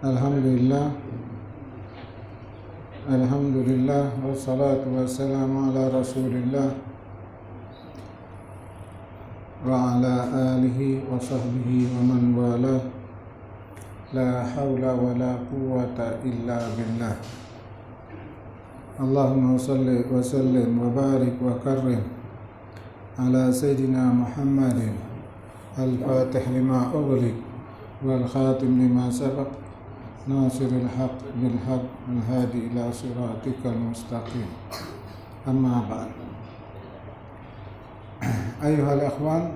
Alhamdulillah, Alhamdulillah, wassalatu wassalamu ala rasulillah wa ala alihi wa sahbihi wa man wala. La hawla wa la quwwata illa billah. Allahumma salli wa sallim wa barik wa karrim ala Sayyidina Muhammadin al-fatih lima ughliq wal khatim lima sabaq nasiril haq bil haq al-hadi ila siratikal mustaqim. Amma ba'd. Ayuhal ikhwan,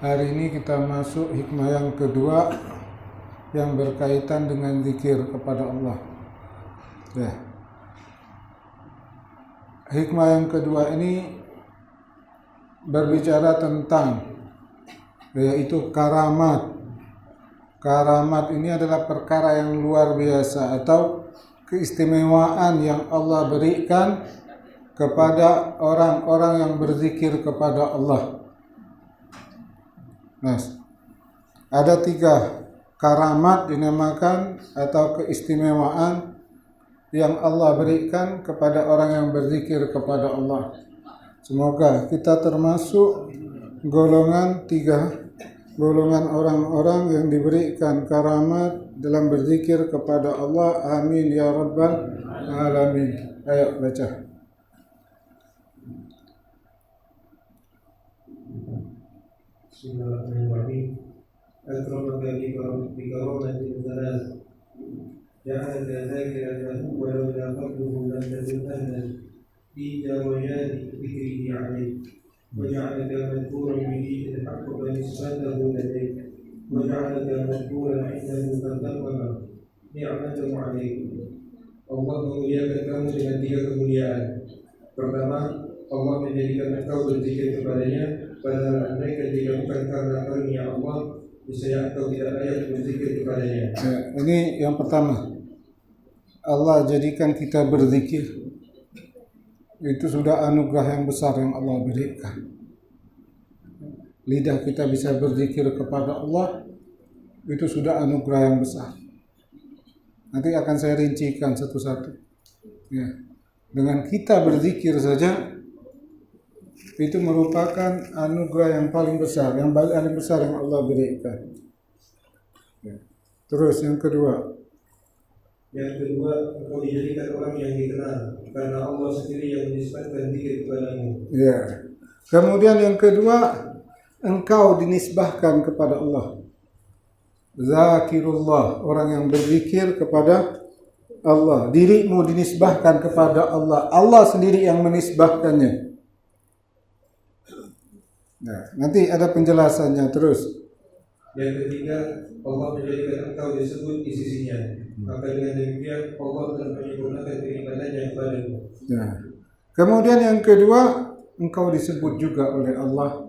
hari ini kita masuk hikmah yang kedua yang berkaitan dengan zikir kepada Allah. Ya. Hikmah yang kedua ini berbicara tentang yaitu karamat. Karamat ini adalah perkara yang luar biasa atau keistimewaan yang Allah berikan kepada orang-orang yang berzikir kepada Allah. Nah, ada 3 karamat dinamakan atau keistimewaan yang Allah berikan kepada orang yang berzikir kepada Allah. Semoga kita termasuk golongan 3 golongan orang-orang yang diberikan karamat dalam berzikir kepada Allah. Amin ya rabbal alamin. Ayo baca. Bismillahirrahmanirrahim. Akramaka bi karamatin salas. Ja'alaka zakiran lahu wa lawla fadluhu lam tazunanna fi jawayati dhikrihi alayk. وجعلك مذكورا به تحقق نسبته لديك وجعلك مذكورا عنده فانتقم نعمته عليك. Allah memuliakan kamu dengan 3 kemuliaan. Pertama, Allah menjadikan engkau berzikir kepadanya, padahal andaikan jika bukan karena karunia Allah, niscaya engkau tidak layak berzikir kepadanya. Ini yang pertama. Allah jadikan kita berzikir. Itu sudah anugerah yang besar yang Allah berikan. Lidah kita bisa berzikir kepada Allah, itu sudah anugerah yang besar. Nanti akan saya rincikan satu-satu. Ya. Dengan kita berzikir saja, itu merupakan anugerah yang paling besar, yang paling besar yang Allah berikan. Ya. Terus yang kedua. Yang kedua, engkau dijadikan orang yang dikenal karena Allah sendiri yang menisbahkan zikir kepadamu. Ya. Kemudian yang kedua, engkau dinisbahkan kepada Allah. Zakirullah, orang yang berzikir kepada Allah. Dirimu dinisbahkan kepada Allah. Allah sendiri yang menisbahkannya. Nah, nanti ada penjelasannya terus. Yang ketiga, Allah menjadikan engkau disebut di sisinya. Maka dengan demikian Allah telah menyempurnakan keimanannya kepadamu. Nah, kemudian yang kedua, engkau disebut juga oleh Allah,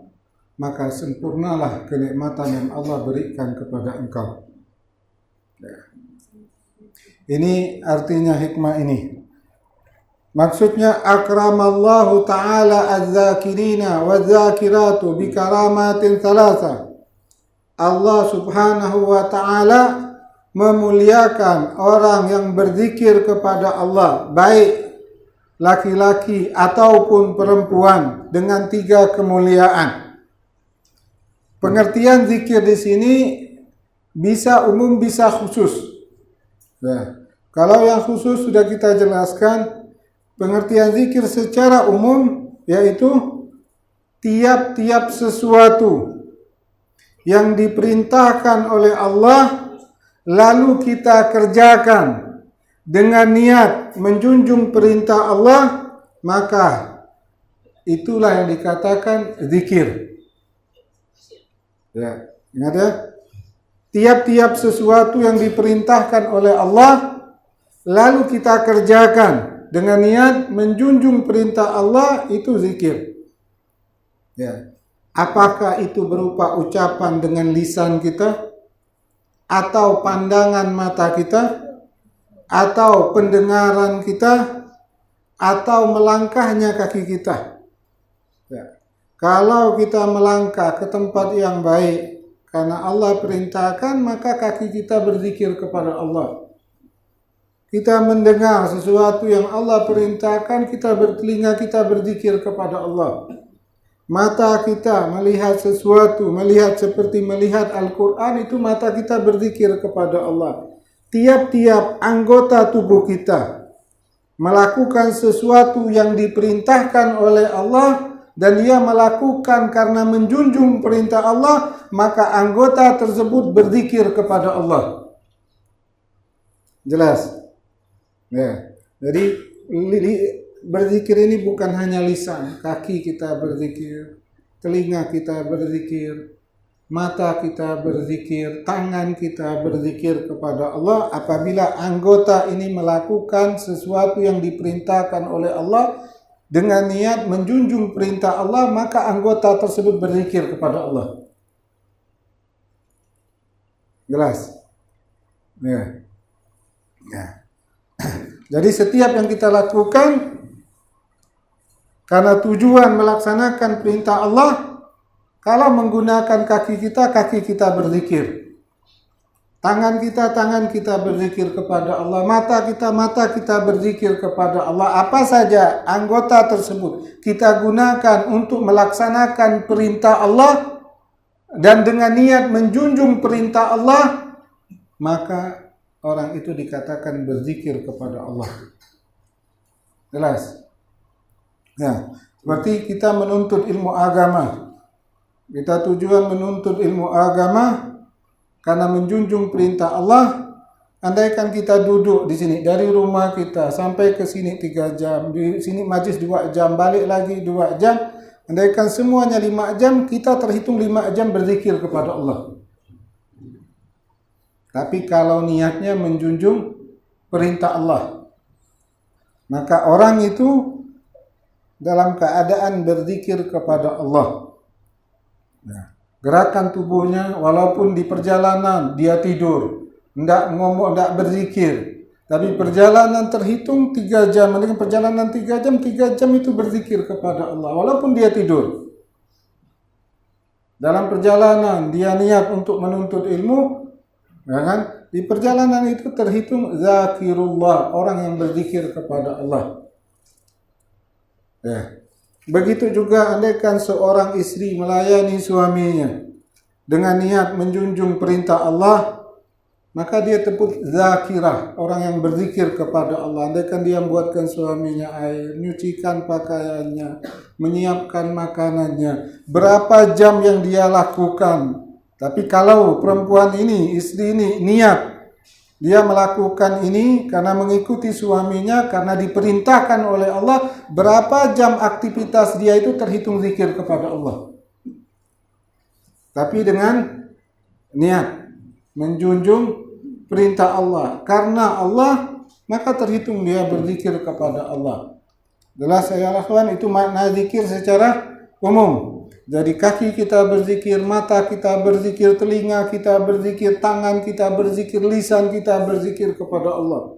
maka sempurnalah kenikmatan yang Allah berikan kepada engkau. Nah, ini artinya hikmah ini. Maksudnya akramallahu ta'ala az-zakirina waz-zakiratu bi karamatin thalatha. Allah subhanahu wa ta'ala memuliakan orang yang berzikir kepada Allah, baik laki-laki ataupun perempuan, dengan 3 kemuliaan. Pengertian zikir di sini bisa umum, bisa khusus. Nah, kalau yang khusus sudah kita jelaskan. Pengertian zikir secara umum yaitu tiap-tiap sesuatu yang diperintahkan oleh Allah lalu kita kerjakan dengan niat menjunjung perintah Allah, maka itulah yang dikatakan zikir. Ya, ingat ya. Tiap-tiap sesuatu yang diperintahkan oleh Allah lalu kita kerjakan dengan niat menjunjung perintah Allah, itu zikir. Ya. Apakah itu berupa ucapan dengan lisan kita, atau pandangan mata kita, atau pendengaran kita, atau melangkahnya kaki kita. Ya. Kalau kita melangkah ke tempat yang baik, Karena Allah perintahkan, maka kaki kita berzikir kepada Allah. Kita mendengar sesuatu yang Allah perintahkan, kita bertelinga, kita berzikir kepada Allah. Mata kita melihat sesuatu, melihat seperti melihat Al-Quran, itu mata kita berzikir kepada Allah. Tiap-tiap anggota tubuh kita melakukan sesuatu yang diperintahkan oleh Allah, dan dia melakukan karena menjunjung perintah Allah, maka anggota tersebut berzikir kepada Allah. Jelas? Ya. Jadi berzikir ini bukan hanya lisan, kaki kita berzikir, telinga kita berzikir, mata kita berzikir, tangan kita berzikir kepada Allah. Apabila anggota ini melakukan sesuatu yang diperintahkan oleh Allah dengan niat menjunjung perintah Allah, maka anggota tersebut berzikir kepada Allah. Jelas? Ya. Ya. Jadi setiap yang kita lakukan karena tujuan melaksanakan perintah Allah, kalau menggunakan kaki kita berzikir. Tangan kita berzikir kepada Allah. Mata kita berzikir kepada Allah. Apa saja anggota tersebut kita gunakan untuk melaksanakan perintah Allah dan dengan niat menjunjung perintah Allah, maka orang itu dikatakan berzikir kepada Allah. Jelas? Ya, seperti kita menuntut ilmu agama. Kita tujuan menuntut ilmu agama karena menjunjung perintah Allah. Andaikan kita duduk di sini dari rumah kita sampai ke sini 3 jam, di sini majlis 2 jam, balik lagi 2 jam. Andaikan semuanya 5 jam, kita terhitung 5 jam berzikir kepada Allah. Tapi kalau niatnya menjunjung perintah Allah, maka orang itu dalam keadaan berzikir kepada Allah. Nah, gerakan tubuhnya walaupun di perjalanan dia tidur, tidak ngomong, tidak berzikir, tapi perjalanan terhitung 3 jam, dengan perjalanan 3 jam itu berzikir kepada Allah walaupun dia tidur. Dalam perjalanan dia niat untuk menuntut ilmu, ya kan? Di perjalanan itu terhitung zakirullah, orang yang berzikir kepada Allah. Ya. Begitu juga andaikan seorang istri melayani suaminya dengan niat menjunjung perintah Allah, maka dia disebut zakirah, orang yang berzikir kepada Allah. Andaikan dia membuatkan suaminya air, menyucikan pakaiannya, menyiapkan makanannya, berapa jam yang dia lakukan. Tapi kalau perempuan ini, istri ini niat dia melakukan ini karena mengikuti suaminya, karena diperintahkan oleh Allah, berapa jam aktivitas dia itu terhitung zikir kepada Allah. Tapi dengan niat menjunjung perintah Allah, karena Allah, maka terhitung dia berzikir kepada Allah. Jelas ya akhwan, itu makna zikir secara umum. Jadi kaki kita berzikir, mata kita berzikir, telinga kita berzikir, tangan kita berzikir, lisan kita berzikir kepada Allah.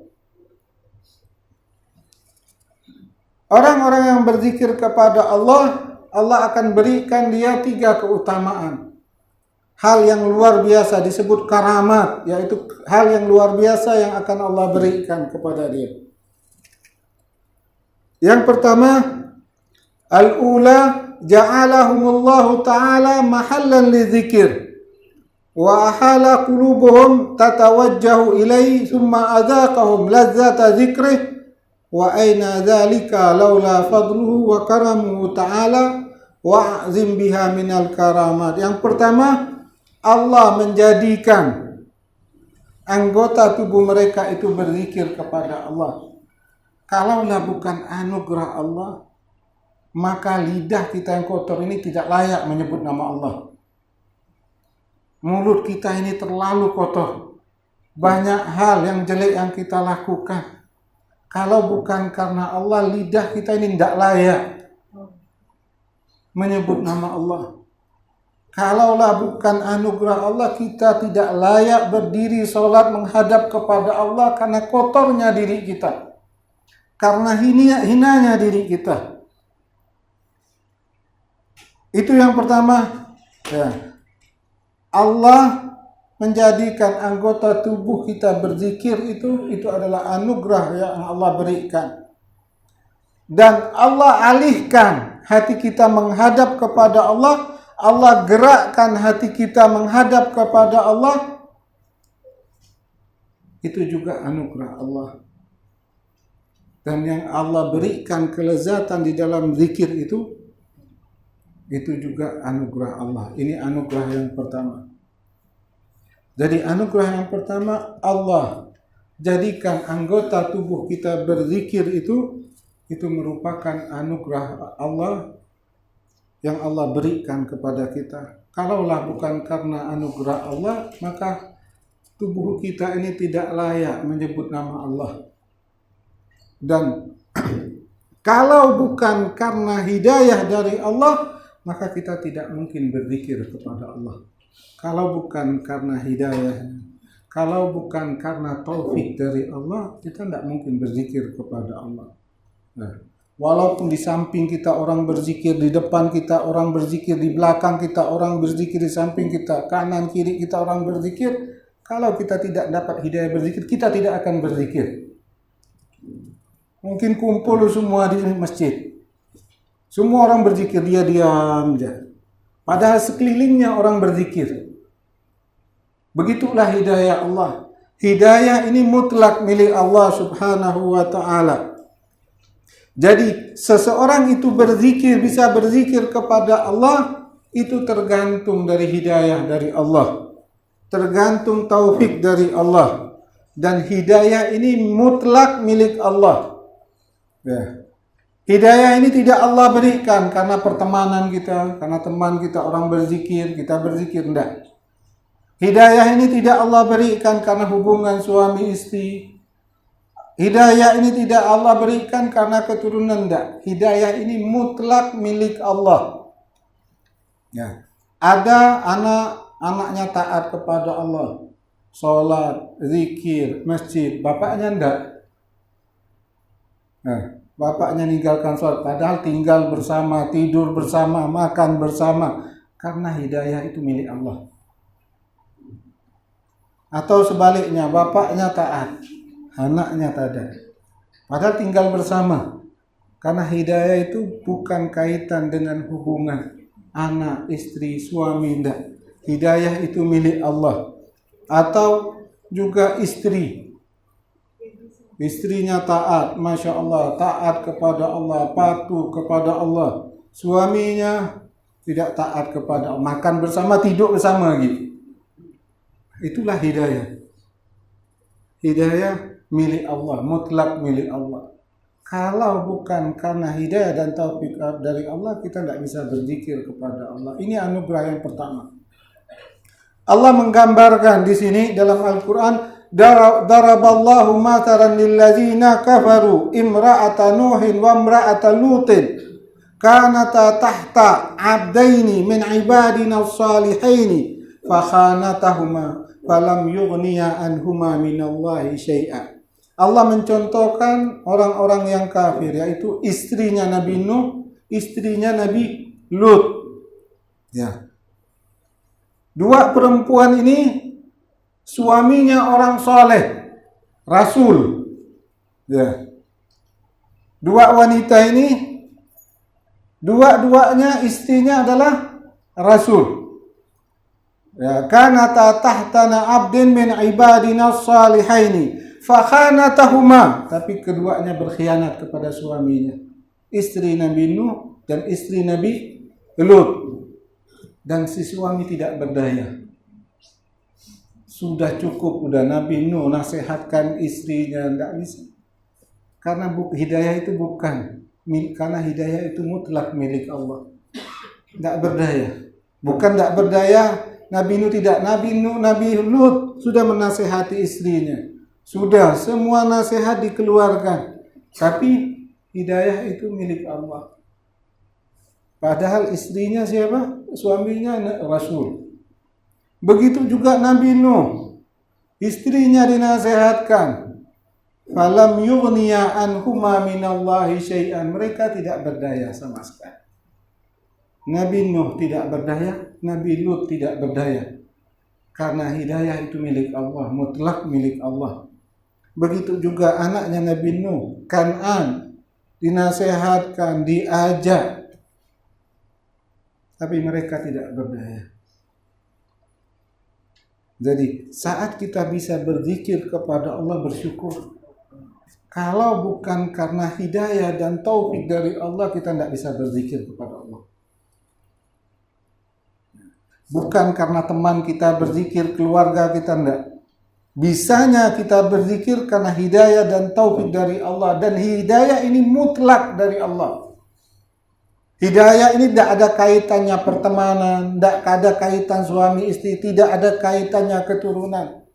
Orang-orang yang berzikir kepada Allah, Allah akan berikan dia 3 keutamaan. Hal yang luar biasa disebut karamat, yaitu hal yang luar biasa yang akan Allah berikan kepada dia. Yang pertama, al-ula ja'alahumullahu ta'ala mahallan lidzikir wa ahala qulubuhum tatawajjahu ilaihi thumma adzaqahum lazzata dzikrih wa aina dzalika laula fadluhu wa karamuhu ta'ala wa'zim biha minal karamat. Yang pertama, Allah menjadikan anggota tubuh mereka itu berzikir kepada Allah. Kalaulah bukan anugerah Allah, maka lidah kita yang kotor ini tidak layak menyebut nama Allah. Mulut kita ini terlalu kotor. Banyak hal yang jelek yang kita lakukan. Kalau bukan karena Allah, lidah kita ini tidak layak menyebut nama Allah. Kalaulah bukan anugerah Allah, kita tidak layak berdiri sholat menghadap kepada Allah karena kotornya diri kita. Karena hinanya diri kita. Itu yang pertama. Ya. Allah menjadikan anggota tubuh kita berzikir itu adalah anugerah yang Allah berikan. Dan Allah alihkan hati kita menghadap kepada Allah, Allah gerakkan hati kita menghadap kepada Allah, itu juga anugerah Allah. Dan yang Allah berikan kelezatan di dalam zikir itu juga anugerah Allah. Ini anugerah yang pertama. Jadi anugerah yang pertama, Allah jadikan anggota tubuh kita berzikir itu merupakan anugerah Allah yang Allah berikan kepada kita. Kalaulah bukan karena anugerah Allah, maka tubuh kita ini tidak layak menyebut nama Allah. Dan kalau bukan karena hidayah dari Allah, maka kita tidak mungkin berzikir kepada Allah. Kalau bukan karena hidayah, kalau bukan karena taufik dari Allah, kita tidak mungkin berzikir kepada Allah. Nah, walaupun di samping kita orang berzikir, di depan kita orang berzikir, di belakang kita orang berzikir, di samping kita, kanan kiri kita orang berzikir, kalau kita tidak dapat hidayah berzikir, kita tidak akan berzikir. Mungkin kumpul semua di masjid, semua orang berzikir, dia diam aja. Padahal sekelilingnya orang berzikir. Begitulah hidayah Allah. Hidayah ini mutlak milik Allah Subhanahu wa ta'ala. Jadi seseorang itu berzikir, bisa berzikir kepada Allah, itu tergantung dari hidayah dari Allah, tergantung taufik dari Allah. Dan hidayah ini mutlak milik Allah. Ya. Hidayah ini tidak Allah berikan karena pertemanan kita, karena teman kita orang berzikir, kita berzikir, enggak. Hidayah ini tidak Allah berikan karena hubungan suami istri. Hidayah ini tidak Allah berikan karena keturunan, enggak. Hidayah ini mutlak milik Allah. Ya. Ada anaknya taat kepada Allah, sholat, zikir, masjid, bapaknya enggak. Nah, bapaknya meninggalkan sholat, padahal tinggal bersama, tidur bersama, makan bersama, karena hidayah itu milik Allah. Atau sebaliknya, bapaknya taat, anaknya tidak, padahal tinggal bersama, karena hidayah itu bukan kaitan dengan hubungan anak, istri, suami, tidak. Hidayah itu milik Allah. Atau juga istrinya taat, Masya Allah, taat kepada Allah, patuh kepada Allah. Suaminya tidak taat kepada Allah, makan bersama, tidur bersama gitu. Itulah hidayah. Hidayah milik Allah, mutlak milik Allah. Kalau bukan karena hidayah dan taufik dari Allah, kita tidak bisa berzikir kepada Allah. Ini anugerah yang pertama. Allah menggambarkan di sini dalam Al-Quran, daraballahu mataran lilladzina kafaru imra'ata nuhin wa imra'ata lutin kanata tahta abdaini min ibadina salihaini fakhanatahuma falam yughniya anhuma minallahi syai'a. Allah mencontohkan orang-orang yang kafir, yaitu istrinya Nabi Nuh, istrinya Nabi Lut. Ya. Dua perempuan ini suaminya orang soleh, rasul. Ya. Dua wanita ini, dua-duanya istrinya adalah rasul. Ya, kanata tahtana abdin min ibadina salihaini fakhanatahuma, tapi keduanya berkhianat kepada suaminya, istri Nabi Nuh dan istri Nabi Lut. Dan si suami tidak berdaya. Sudah cukup, udah Nabi Nuh nasihatkan istrinya, tidak bisa. Karena hidayah itu bukan, karena hidayah itu mutlak milik Allah. Tidak berdaya. Bukan tidak berdaya, Nabi Nuh tidak. Nabi Lut sudah menasihati istrinya. Sudah, semua nasihat dikeluarkan. Tapi hidayah itu milik Allah. Padahal istrinya siapa? Suaminya Rasul. Begitu juga Nabi Nuh. Istrinya dinasihatkan. Falam yughniya anhuma minallahi syai'an. Mereka tidak berdaya sama sekali. Nabi Nuh tidak berdaya, Nabi Lut tidak berdaya. Karena hidayah itu milik Allah, mutlak milik Allah. Begitu juga anaknya Nabi Nuh, Kan'an, dinasehatkan, diajak, tapi mereka tidak berdaya. Jadi saat kita bisa berzikir kepada Allah, bersyukur. Kalau bukan karena hidayah dan taufik dari Allah, kita tidak bisa berzikir kepada Allah. Bukan karena teman kita berzikir, keluarga kita tidak. Bisanya kita berzikir karena hidayah dan taufik dari Allah. Dan hidayah ini mutlak dari Allah. Hidayah ini tidak ada kaitannya pertemanan, tidak ada kaitan suami istri, tidak ada kaitannya keturunan.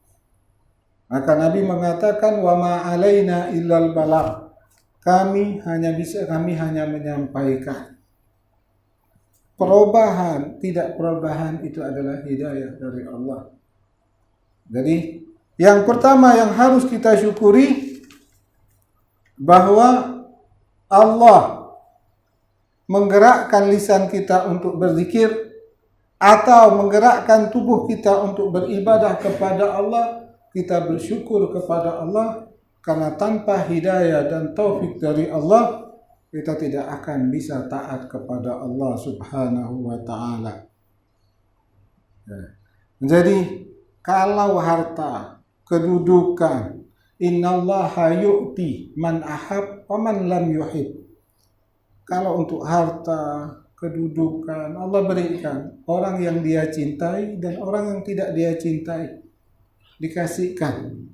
Maka Nabi mengatakan, wa ma alaina illal balagh. Kami hanya menyampaikan. Perubahan, tidak perubahan itu adalah hidayah dari Allah. Jadi yang pertama yang harus kita syukuri bahwa Allah menggerakkan lisan kita untuk berzikir atau menggerakkan tubuh kita untuk beribadah kepada Allah. Kita bersyukur kepada Allah karena tanpa hidayah dan taufik dari Allah kita tidak akan bisa taat kepada Allah Subhanahu wa ta'ala. Jadi kalau harta, kedudukan, innallaha yu'ti man ahab wa man lam yuhib. Kalau untuk harta, kedudukan, Allah berikan orang yang dia cintai dan orang yang tidak dia cintai, dikasihkan.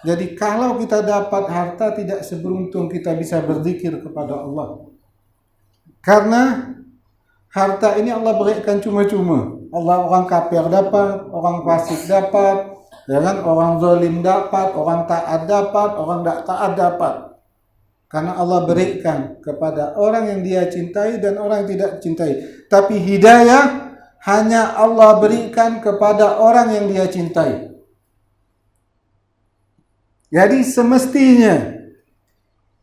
Jadi kalau kita dapat harta, tidak seberuntung kita bisa berzikir kepada Allah. Karena harta ini Allah berikan cuma-cuma. Orang kafir dapat, orang fasik dapat, orang zalim dapat, orang taat dapat, orang tak taat dapat. Karena Allah berikan kepada orang yang dia cintai dan orang yang tidak cintai. Tapi hidayah hanya Allah berikan kepada orang yang dia cintai. Jadi semestinya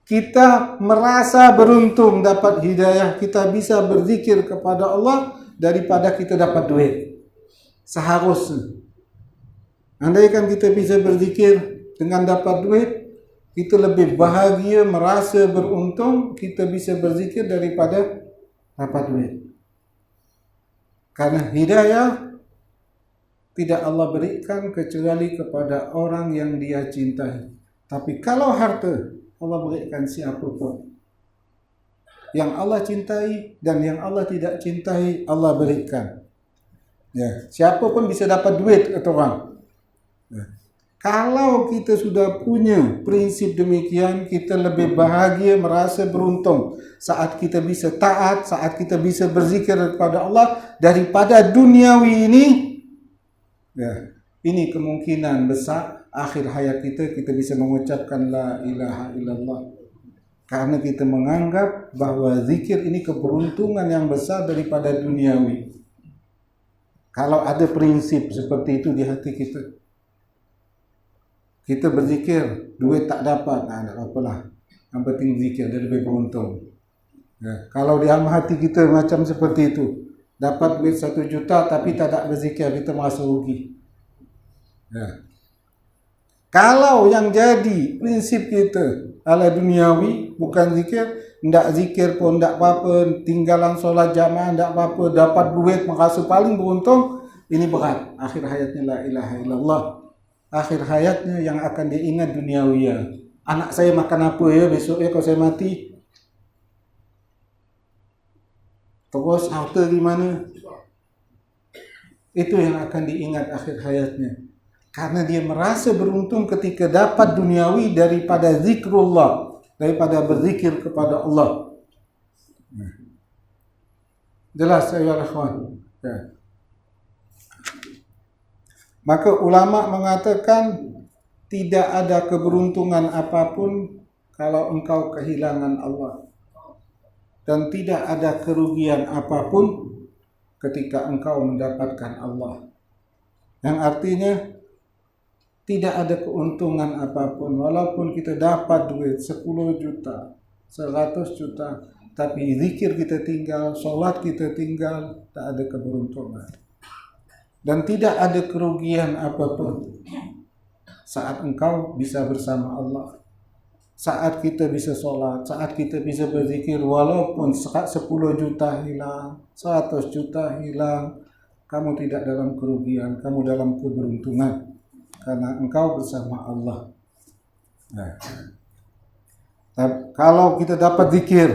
kita merasa beruntung dapat hidayah, kita bisa berzikir kepada Allah daripada kita dapat duit. Seharusnya. Andaikan kita bisa berzikir dengan dapat duit, kita lebih bahagia, merasa beruntung, kita bisa berzikir daripada dapat duit. Karena hidayah tidak Allah berikan kecuali kepada orang yang dia cintai. Tapi kalau harta, Allah berikan siapapun. Yang Allah cintai dan yang Allah tidak cintai, Allah berikan. Ya, siapapun bisa dapat duit atau orang. Ya. Kalau kita sudah punya prinsip demikian, kita lebih bahagia, merasa beruntung saat kita bisa taat, saat kita bisa berzikir kepada Allah daripada duniawi ini. Ya, ini kemungkinan besar akhir hayat kita bisa mengucapkan la ilaha illallah. Karena kita menganggap bahwa zikir ini keberuntungan yang besar daripada duniawi. Kalau ada prinsip seperti itu di hati kita, kita berzikir, duit tak dapat, tak apalah. Yang penting zikir, dia lebih beruntung. Ya, kalau di dalam hati kita macam seperti itu, dapat duit 1 juta tapi tak ada berzikir, kita merasa rugi. Ya. Kalau yang jadi prinsip kita ala duniawi, bukan zikir, tidak zikir pun tidak apa-apa, tinggalan solat jamaah tidak apa-apa, dapat duit merasa paling beruntung, ini berat. Akhir hayatnya la ilaha illallah. Akhir hayatnya yang akan diingat duniawi ya. Anak saya makan apa ya besok ya kalau saya mati? Terus harta di mana? Itu yang akan diingat akhir hayatnya. Karena dia merasa beruntung ketika dapat duniawi daripada zikrullah, daripada berzikir kepada Allah. Jelas ya ikhwan. Ya. Maka ulama mengatakan tidak ada keberuntungan apapun kalau engkau kehilangan Allah. Dan tidak ada kerugian apapun ketika engkau mendapatkan Allah. Yang artinya tidak ada keuntungan apapun walaupun kita dapat duit 10 juta, 100 juta, tapi zikir kita tinggal, solat kita tinggal, tak ada keberuntungan. dan tidak ada kerugian apapun saat engkau bisa bersama Allah. Saat kita bisa sholat, saat kita bisa berzikir, walaupun 10 juta hilang, 100 juta hilang, kamu tidak dalam kerugian, kamu dalam keberuntungan, karena engkau bersama Allah. Nah, kalau kita dapat zikir,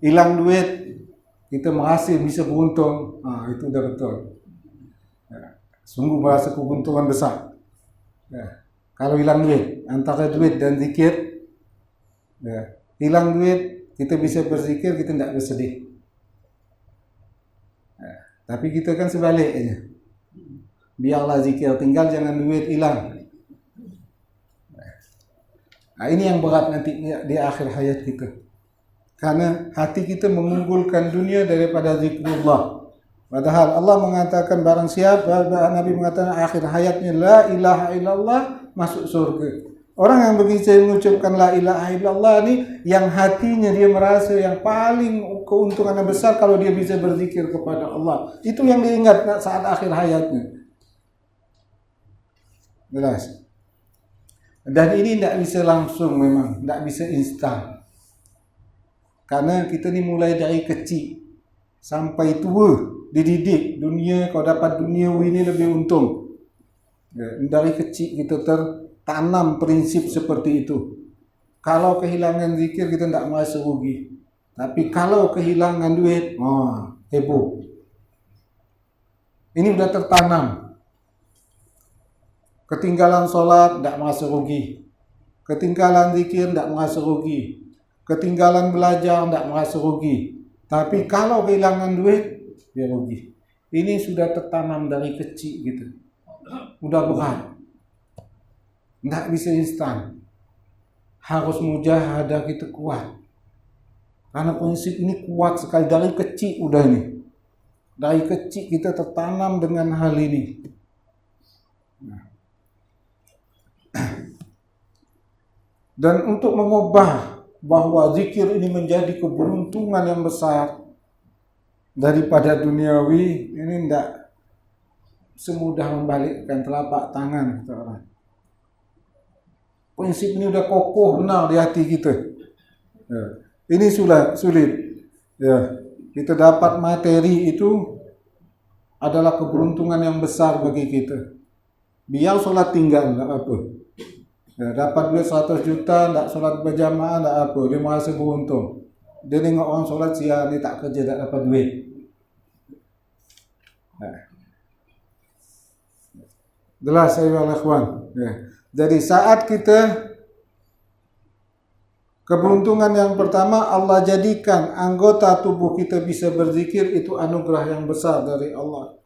hilang duit, kita merasa bisa beruntung, itu udah betul. Sungguh merasa keuntungan besar. Kalau hilang duit, antara duit dan zikir, hilang duit, kita bisa berzikir, kita tidak bersedih. Tapi kita kan sebaliknya, biarlah zikir tinggal, jangan duit hilang. Ini yang berat nanti di akhir hayat kita, karena hati kita mengunggulkan dunia daripada zikrullah. Padahal Allah mengatakan barang siapa, Nabi mengatakan akhir hayatnya la ilaha illallah, masuk surga. Orang yang begitu mengucapkan la ilaha illallah ini, yang hatinya dia merasa yang paling keuntungannya besar kalau dia bisa berzikir kepada Allah. Itu yang diingat saat akhir hayatnya. Jelas. Dan ini tidak bisa langsung, memang tidak bisa instan. Karena kita ni mulai dari kecil sampai tua dididik dunia, kau dapat dunia ini lebih untung. Dari kecil kita tertanam prinsip seperti itu. Kalau kehilangan zikir kita tidak merasa rugi. Tapi kalau kehilangan duit, heboh. Ini sudah tertanam. Ketinggalan sholat tidak merasa rugi. Ketinggalan zikir tidak merasa rugi. Ketinggalan belajar tidak merasa rugi. Tapi kalau kehilangan duit, dia rugi. Ini sudah tertanam dari kecil gitu. Udah berat. Tidak bisa instan. Harus mujahadah kita kuat. Karena prinsip ini kuat sekali dari kecil udah ini. Dari kecil kita tertanam dengan hal ini. Dan untuk mengubah bahwa zikir ini menjadi keberuntungan yang besar daripada duniawi, ini tidak semudah membalikkan telapak tangan kata orang. Prinsip ini udah kokoh benar di hati kita. Ini sulit. Kita dapat materi itu adalah keberuntungan yang besar bagi kita. Biar sholat tinggal, tidak apa. Dapat duit 100 juta, tidak sholat berjamaah, tidak apa. Dia merasa beruntung. Dia tengok orang sholat siang, dia tak kerja, tak dapat duit. Jelas saya ikhwan. Jadi saat kita, keberuntungan yang pertama, Allah jadikan anggota tubuh kita bisa berzikir, itu anugerah yang besar dari Allah.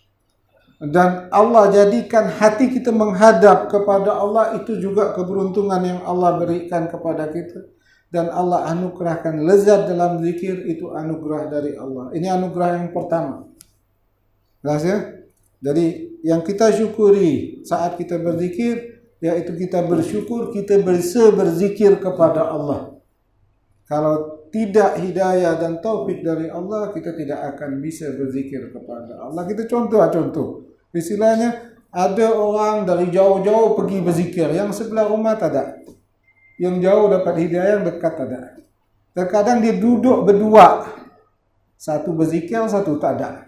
Dan Allah jadikan hati kita menghadap kepada Allah, itu juga keberuntungan yang Allah berikan kepada kita. Dan Allah anugerahkan lezat dalam zikir, itu anugerah dari Allah. Ini anugerah yang pertama. Jelas ya? Jadi yang kita syukuri saat kita berzikir, yaitu kita bersyukur kita bisa berzikir kepada Allah. Kalau tidak hidayah dan taufik dari Allah, kita tidak akan bisa berzikir kepada Allah. Kita contoh. Istilahnya, ada orang dari jauh-jauh pergi berzikir, yang sebelah rumah tak ada. Yang jauh dapat hidayah, yang dekat tak ada. Terkadang dia duduk berdua, satu berzikir, satu tak ada.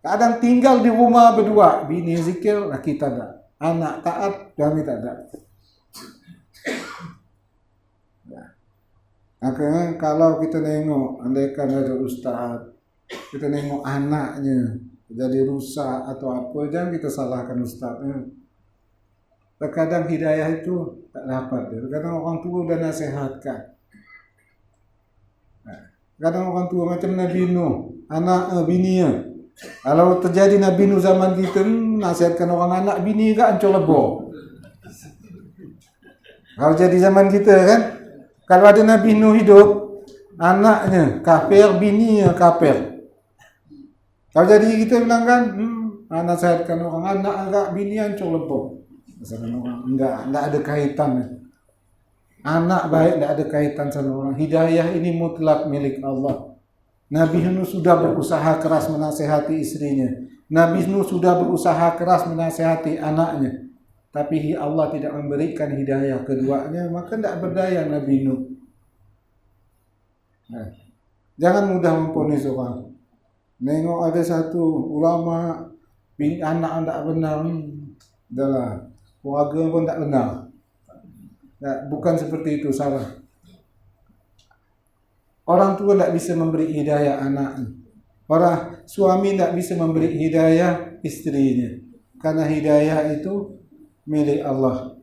Kadang tinggal di rumah berdua, bini zikir, laki tak ada. Anak taat, kami tak ada. Makanya kalau kita nengok, andaikan ada ustaz, kita nengok anaknya jadi rusak atau apa, jangan kita salahkan ustaznya. Terkadang hidayah itu tak dapat. Terkadang orang tua udah nasihatkan. Kadang orang tua macam Nabi Nuh, anak bininya. Kalau terjadi Nabi Nuh zaman kita, nasihatkan orang anak bini ke ancur lebur. Kalau jadi zaman kita kan, kalau ada Nabi Nuh hidup, anaknya kafir, bininya kafir. Kalau jadi kita bilang kan, nasihatkan orang anak agak bini ancur lebur. Misalkan orang enggak ada kaitannya. Anak baik tidak ada kaitan sama orang. Hidayah ini mutlak milik Allah. Nabi Nuh sudah berusaha keras menasihati istrinya. Nabi Nuh sudah berusaha keras menasihati anaknya, tapi Allah tidak memberikan hidayah keduanya, maka tidak berdaya Nabi Nuh. Nah, jangan mudah memponis orang. Nengok ada satu ulama, anak tidak benar, adalah keluarga pun tak benar. Nah, bukan seperti itu, salah. Orang tua tidak bisa memberi hidayah anaknya. Orang suami tidak bisa memberi hidayah istrinya, karena hidayah itu milik Allah.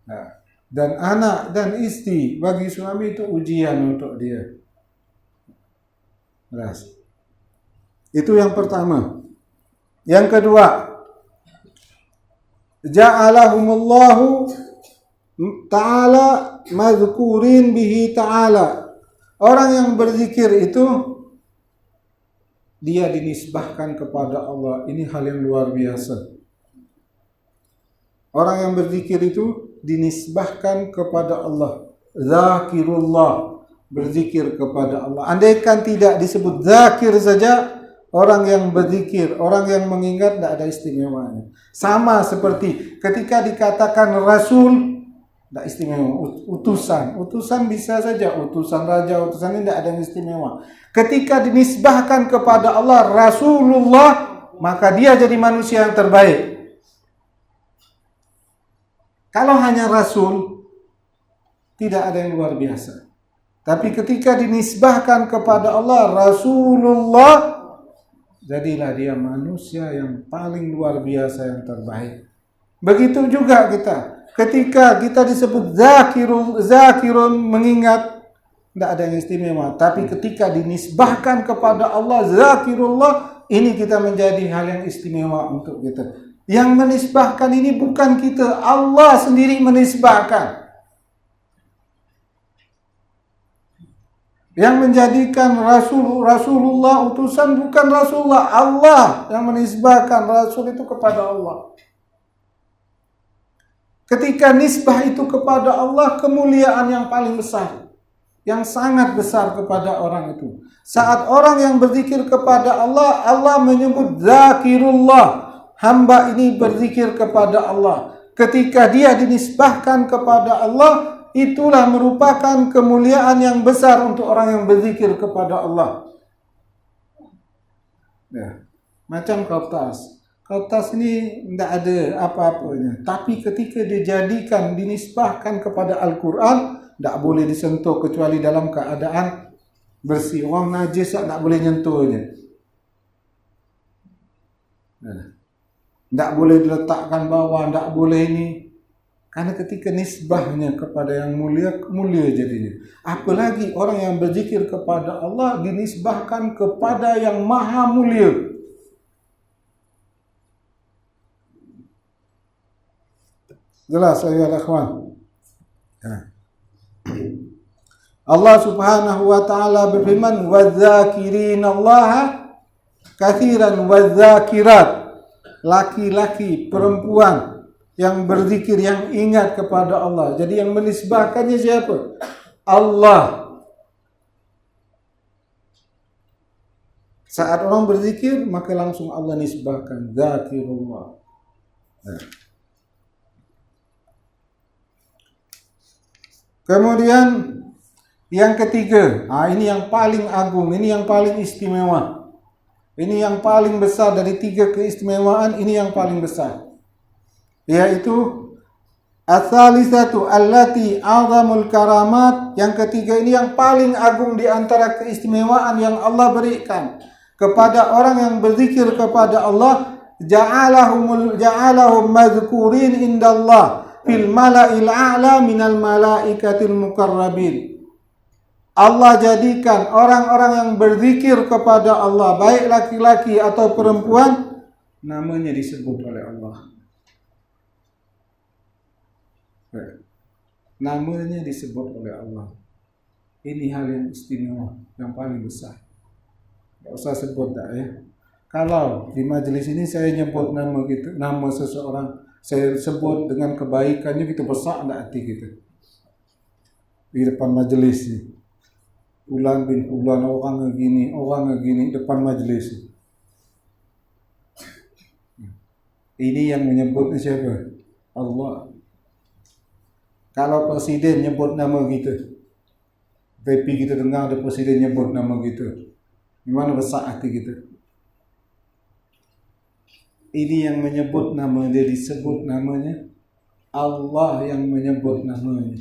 Nah, dan anak dan istri bagi suami itu ujian untuk dia. Jelas. Itu yang pertama. Yang kedua, ja'alahumullahu ta'ala mazkurin bihi ta'ala. Orang yang berzikir itu dia dinisbahkan kepada Allah. Ini hal yang luar biasa. Orang yang berzikir itu dinisbahkan kepada Allah. Zakirullah, berzikir kepada Allah. Andaikan tidak disebut zakir saja, orang yang berzikir, orang yang mengingat, tidak ada istimewanya. Sama seperti ketika dikatakan Rasul, tidak istimewa. Utusan bisa saja, utusan raja, utusan ini tidak ada yang istimewa. Ketika dinisbahkan kepada Allah Rasulullah, maka dia jadi manusia yang terbaik. Kalau hanya Rasul, tidak ada yang luar biasa. Tapi ketika dinisbahkan kepada Allah Rasulullah, jadilah dia manusia yang paling luar biasa, yang terbaik. Begitu juga kita. Ketika kita disebut zakirun, mengingat, tidak ada yang istimewa. Tapi ketika dinisbahkan kepada Allah zakirullah, ini kita menjadi hal yang istimewa untuk kita. Yang menisbahkan ini bukan kita, Allah sendiri menisbahkan. Yang menjadikan Rasulullah utusan bukan Rasulullah, Allah yang menisbahkan Rasul itu kepada Allah. Ketika nisbah itu kepada Allah, kemuliaan yang paling besar, yang sangat besar kepada orang itu. Saat orang yang berzikir kepada Allah, Allah menyebut zakirullah, hamba ini berzikir kepada Allah. Ketika dia dinisbahkan kepada Allah, itulah merupakan kemuliaan yang besar untuk orang yang berzikir kepada Allah. Ya, macam Kautas. Kautas ini tidak ada apa-apanya. Tapi ketika dijadikan, dinisbahkan kepada Al-Quran, tidak boleh disentuh kecuali dalam keadaan bersih. Orang najis tidak boleh nyentuhnya. Tidak boleh diletakkan bawah, tidak boleh ini. Karena ketika nisbahnya kepada yang mulia, mulia jadinya. Apalagi orang yang berzikir kepada Allah dinisbahkan kepada yang maha mulia. Jelas ya ikhwan. Allah Subhanahu wa taala berfirman, "Wadz-dzakirinallaha katsiran wadz-dzakirat." Laki-laki, perempuan yang berzikir, yang ingat kepada Allah. Jadi yang menisbahkannya siapa? Allah. Saat orang berzikir, maka langsung Allah nisbahkan zakirullah. Kemudian yang ketiga, ini yang paling agung, ini yang paling istimewa. Ini yang paling besar dari tiga keistimewaan, ini yang paling besar. Yaitu ats-tsalisatu allati a'zamul karamat, yang ketiga ini yang paling agung di antara keistimewaan yang Allah berikan kepada orang yang berzikir kepada Allah, ja'alahum mazkurin indallah fil mala'il a'la minal malaikatil mukarrabin. Allah jadikan orang-orang yang berzikir kepada Allah, baik laki-laki atau perempuan, namanya disebut oleh Allah. Namanya disebut oleh Allah. Ini hal yang istimewa, yang paling besar. Tidak usah sebut tak ya. Kalau di majelis ini saya nyebut nama gitu, nama seseorang, saya sebut dengan kebaikannya, kita besar tak hati kita di depan majelis ini. Fulan bin Fulan, orang begini depan majelis. Ini yang menyebutnya siapa? Allah. Kalau presiden nyebut nama kita, tapi kita dengar ada presiden nyebut nama kita, gimana besar hati kita? Ini yang menyebut nama dia, disebut namanya Allah yang menyebut namanya.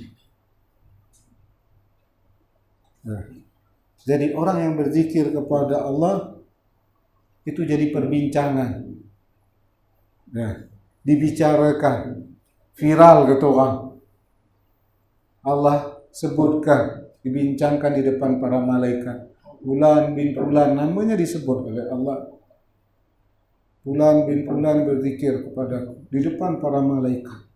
Nah, jadi orang yang berzikir kepada Allah itu jadi perbincangan. Nah, dibicarakan, viral gitu orang. Allah sebutkan, dibincangkan di depan para malaikat. Fulan bin Fulan, namanya disebut oleh Allah. Fulan bin Fulan berzikir kepadaku di depan para malaikat.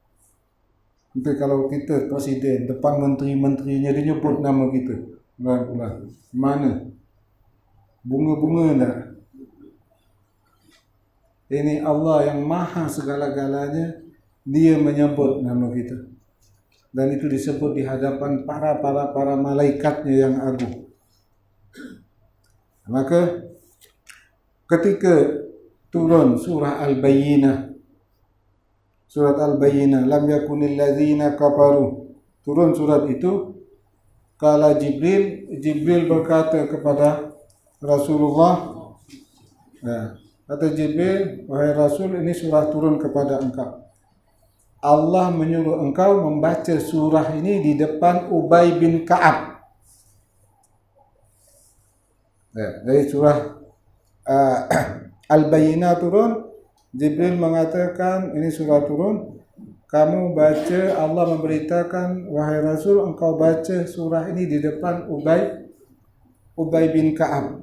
Nanti kalau kita presiden, depan menteri-menterinya dia nyebut nama kita, Fulan, mana? Bunga-bunga enggak? Ini Allah yang maha segala-galanya, dia menyebut nama kita. Dan itu disebut di hadapan para malaikatnya yang agung. Maka ketika turun surah Al-Bayyinah, surat Al-Bayyinah, lam yakunil ladzina kafaru, turun surat itu, kala Jibril berkata kepada Rasulullah, nah, kata Jibril, wahai Rasul, ini surah turun kepada engkau. Allah menyuruh engkau membaca surah ini di depan Ubay bin Ka'ab. Dari surah Al-Bayyinah turun, Jibril mengatakan ini surah turun, kamu baca, Allah memberitakan, wahai Rasul, engkau baca surah ini di depan Ubay bin Ka'ab.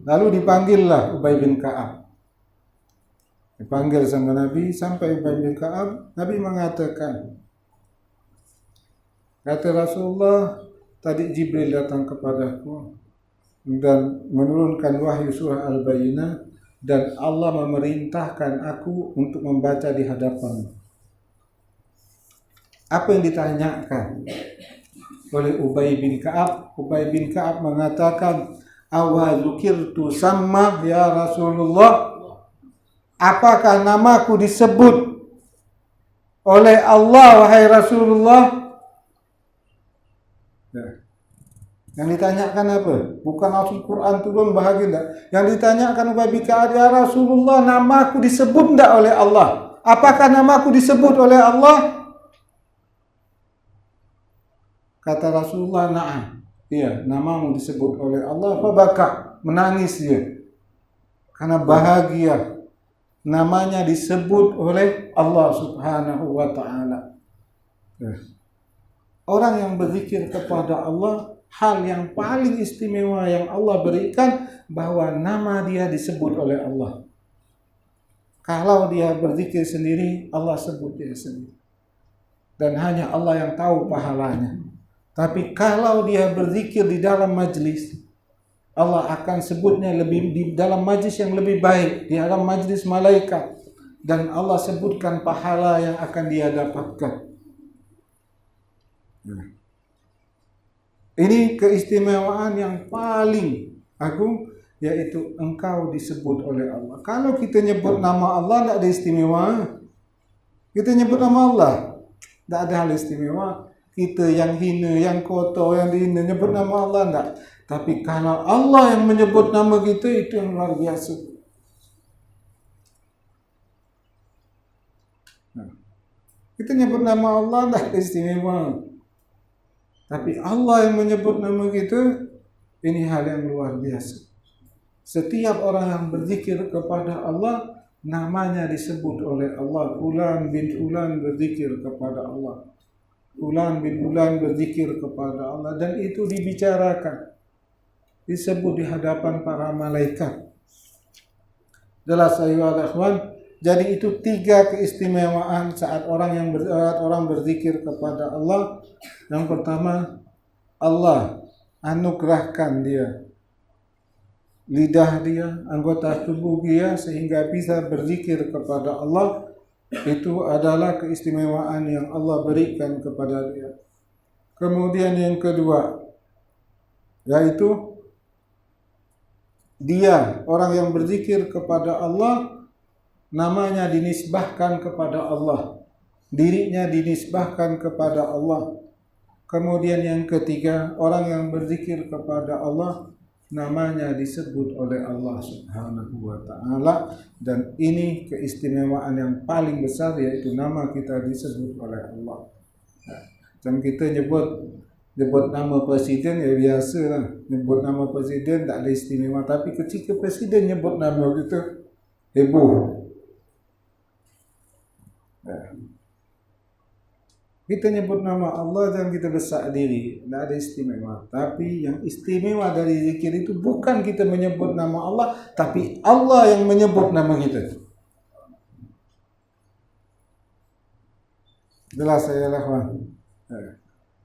Lalu dipanggillah Ubay bin Ka'ab. Dipanggil sama Nabi, sampai Ubay bin Ka'ab, Nabi mengatakan, kata Rasulullah, tadi Jibril datang kepadaku dan menurunkan wahyu surah Al-Bayyinah, dan Allah memerintahkan aku untuk membaca di hadapanmu. Apa yang ditanyakan oleh Ubay bin Ka'ab? Ubay bin Ka'ab mengatakan, awazukirtu sama ya Rasulullah, apakah namaku disebut oleh Allah wahai Rasulullah? Yang ditanyakan apa? Bukan Al-Quran turun bahagia enggak. Yang ditanyakan Ubay bin Ka'ab, ya Rasulullah, namaku disebut enggak oleh Allah? Apakah namaku disebut oleh Allah? Kata Rasulullah, na'am. Iya, namamu disebut oleh Allah. Fabaka, menangis dia. Karena bahagia. Namanya disebut oleh Allah Subhanahu wa ta'ala. Orang yang berzikir kepada Allah, hal yang paling istimewa yang Allah berikan, bahwa nama dia disebut oleh Allah. Kalau dia berzikir sendiri, Allah sebut dia sendiri. Dan hanya Allah yang tahu pahalanya. Tapi kalau dia berzikir di dalam majlis, Allah akan sebutnya lebih di dalam majlis yang lebih baik, di dalam majlis malaikat, dan Allah sebutkan pahala yang akan dia dapatkan. Ini keistimewaan yang paling agung, yaitu engkau disebut oleh Allah. Kalau kita nyebut nama Allah, tidak ada istimewa. Kita nyebut nama Allah, tidak ada hal istimewa. Kita yang hina, yang kotor, yang dihina, nyebut nama Allah tidak. Tapi kalau Allah yang menyebut nama kita, itu yang luar biasa. Kita nyebut nama Allah tidak ada istimewa. Tapi Allah yang menyebut nama kita, ini hal yang luar biasa. Setiap orang yang berzikir kepada Allah, namanya disebut oleh Allah. Fulan bin Fulan berzikir kepada Allah. Fulan bin Fulan berzikir kepada Allah. Dan itu dibicarakan, disebut di hadapan para malaikat. Jelas ayuhal ikhwan. Jadi itu 3 keistimewaan saat orang berzikir kepada Allah. Yang pertama, Allah anugerahkan dia lidah dia, anggota tubuh dia, sehingga bisa berzikir kepada Allah. Itu adalah keistimewaan yang Allah berikan kepada dia. Kemudian yang kedua, yaitu dia, orang yang berzikir kepada Allah, namanya dinisbahkan kepada Allah, dirinya dinisbahkan kepada Allah. Kemudian yang ketiga, orang yang berzikir kepada Allah, namanya disebut oleh Allah Subhanahu wa taala, dan ini keistimewaan yang paling besar, yaitu nama kita disebut oleh Allah. Dan kita nyebut nama presiden ya biasa lah, nyebut nama presiden tak ada istimewa, tapi ketika presiden nyebut nama kita, heboh. Kita nyebut nama Allah dan kita besar diri, tidak ada istimewa. Tapi yang istimewa dari zikir itu bukan kita menyebut nama Allah, tapi Allah yang menyebut nama kita. Jelas saya lakukan.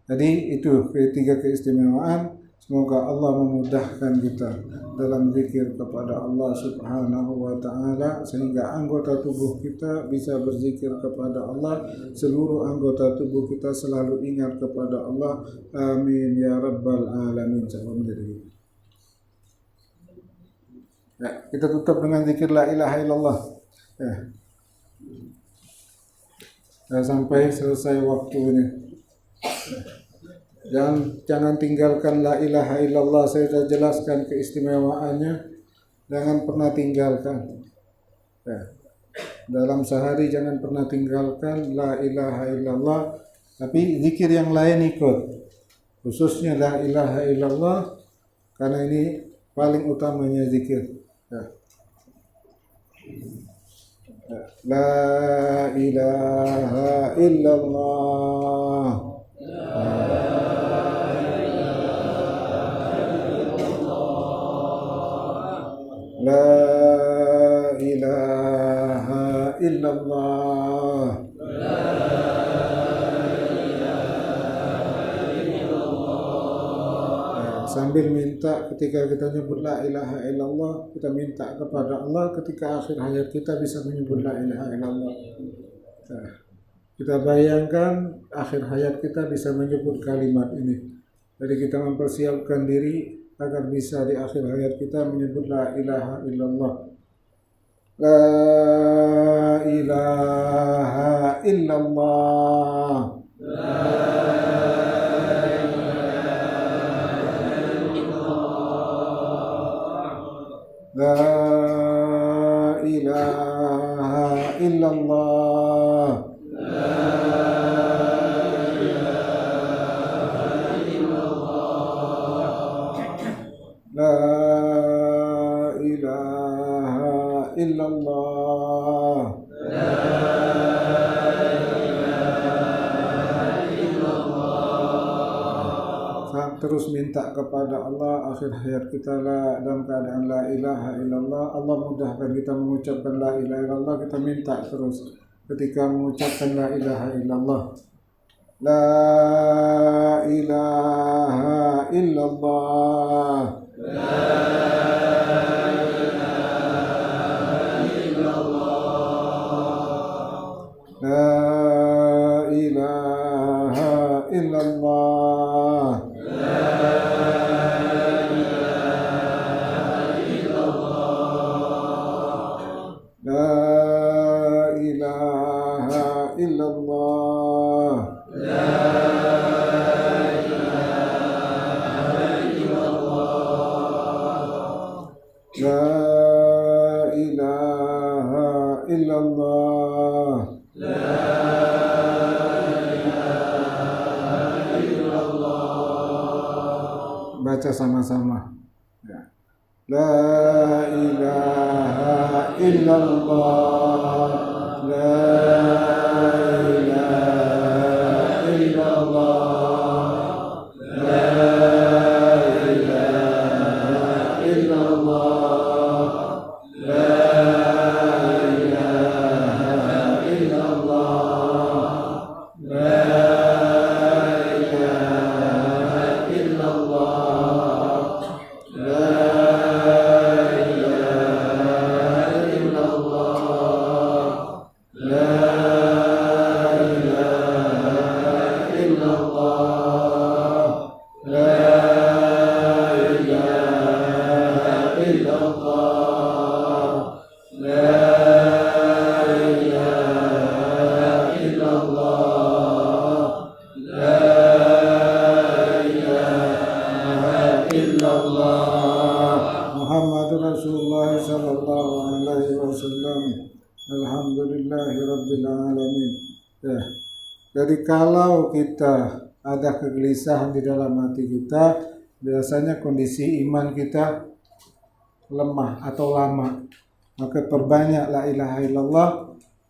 Jadi itu ketiga keistimewaan. Semoga Allah memudahkan kita dalam zikir kepada Allah Subhanahu wa taala, sehingga anggota tubuh kita bisa berzikir kepada Allah, seluruh anggota tubuh kita selalu ingat kepada Allah. Amin ya rabbal alamin. Ya, kita tutup dengan zikir la ilaha illallah. Sampai selesai waktu ini. Jangan tinggalkan la ilaha illallah. Saya sudah jelaskan keistimewaannya. Jangan pernah tinggalkan. Dalam sehari jangan pernah tinggalkan la ilaha illallah. Tapi zikir yang lain ikut. Khususnya la ilaha illallah, karena ini paling utamanya zikir. La ilaha illallah. La ilaha illallah. Sambil minta ketika kita nyebut la ilaha illallah, kita minta kepada Allah ketika akhir hayat kita bisa menyebut la ilaha illallah. Kita bayangkan akhir hayat kita bisa menyebut kalimat ini. Jadi kita mempersiapkan diri agar bisa di akhir hayat kita menyebut la ilaha illallah. La ilaha illallah. La ilaha illallah. La ilaha illallah. Terus minta kepada Allah akhir hayat kita dalam keadaan la ilaha illallah. Allah mudahkan kita mengucapkan la ilaha illallah. Kita minta terus ketika mengucapkan la ilaha illallah. La ilaha illallah. La ilaha illallah. La ilaha illallah. La ilaha illallah. Baca sama-sama. La ilaha illallah. La ilaha illallah. La ilaha illallah. La ilaha illallah. La ilaha illallah. La ilaha illallah. Ya. Jadi kalau kita ada kegelisahan di dalam hati kita, biasanya kondisi iman kita lemah atau lama, maka perbanyak la ilaha illallah.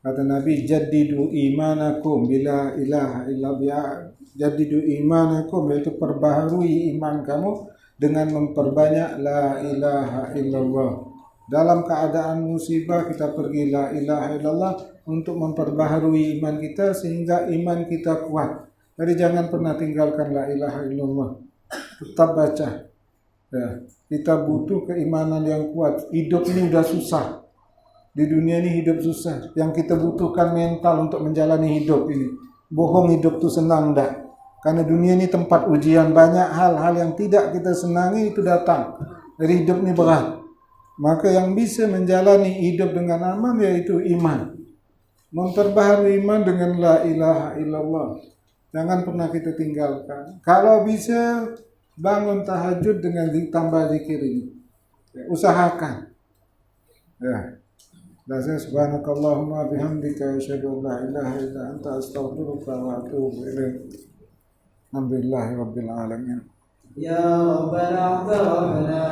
Kata Nabi, jaddidu imanakum bila ilaha illallah. Jaddidu imanakum, yaitu perbaharui iman kamu dengan memperbanyak la ilaha illallah. Dalam keadaan musibah kita pergi la ilaha illallah untuk memperbaharui iman kita sehingga iman kita kuat. Jadi jangan pernah tinggalkan la ilaha illallah. Tetap baca. Ya, kita butuh keimanan yang kuat. Hidup ini udah susah. Di dunia ini hidup susah. Yang kita butuhkan mental untuk menjalani hidup ini. Bohong hidup tuh senang dah. Karena dunia ini tempat ujian, banyak hal-hal yang tidak kita senangi itu datang. Dari hidup ini berat. Maka yang bisa menjalani hidup dengan aman yaitu iman. Memperbaharui iman dengan la ilaha illallah. Jangan pernah kita tinggalkan. Kalau bisa bangun tahajud dengan ditambah zikir ini. Ya, usahakan. Ya. Dasar subhanakallahumma bihamdika asyhadu an la ilaha illa anta astaghfiruka wa atubu ilaik. Alhamdulillahirabbil alamin. Ya Rabbana a'tarafna